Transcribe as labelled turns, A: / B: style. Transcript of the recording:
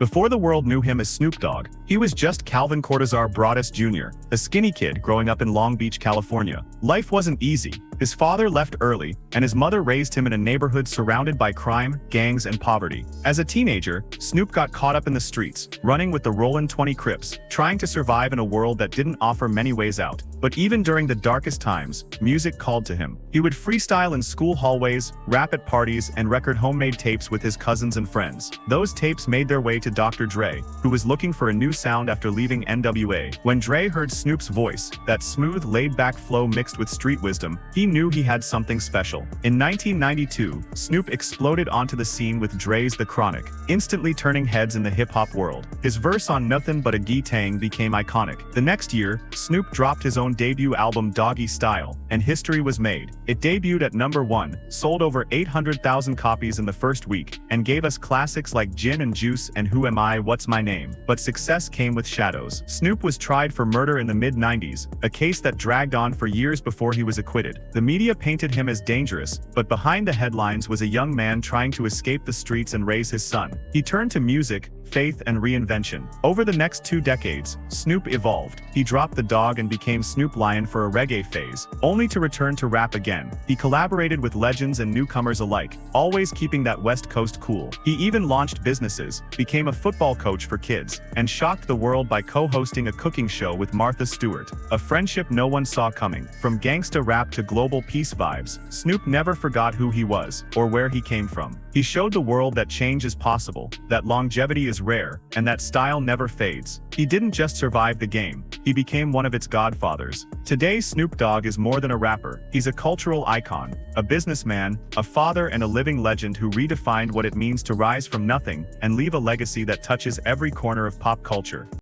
A: Before the world knew him as Snoop Dogg, he was just Calvin Cortazar Broadus Jr., a skinny kid growing up in Long Beach, California. Life wasn't easy. His father left early, and his mother raised him in a neighborhood surrounded by crime, gangs, and poverty. As a teenager, Snoop got caught up in the streets, running with the Rollin' 20 Crips, trying to survive in a world that didn't offer many ways out. But even during the darkest times, music called to him. He would freestyle in school hallways, rap at parties, and record homemade tapes with his cousins and friends. Those tapes made their way to Dr. Dre, who was looking for a new sound after leaving NWA. When Dre heard Snoop's voice, that smooth, laid-back flow mixed with street wisdom, he knew he had something special. In 1992, Snoop exploded onto the scene with Dre's The Chronic, instantly turning heads in the hip-hop world. His verse on Nothing But a Gee-Tang became iconic. The next year, Snoop dropped his own debut album Doggystyle, and history was made. It debuted at #1, sold over 800,000 copies in the first week, and gave us classics like Gin and Juice and Who Am I, What's My Name. But success came with shadows. Snoop was tried for murder in the mid-90s, a case that dragged on for years before he was acquitted. The media painted him as dangerous, but behind the headlines was a young man trying to escape the streets and raise his son. He turned to music, faith, and reinvention. Over the next 2 decades, Snoop evolved. He dropped the dog and became Snoop Lion for a reggae phase, only to return to rap again. He collaborated with legends and newcomers alike, always keeping that West Coast cool. He even launched businesses, became a football coach for kids, and shocked the world by co-hosting a cooking show with Martha Stewart, a friendship no one saw coming. From gangsta rap to global peace vibes, Snoop never forgot who he was, or where he came from. He showed the world that change is possible, that longevity is rare, and that style never fades. He didn't just survive the game, he became one of its godfathers. Today, Snoop Dogg is more than a rapper. He's a cultural icon, a businessman, a father, and a living legend who redefined what it means to rise from nothing and leave a legacy that touches every corner of pop culture.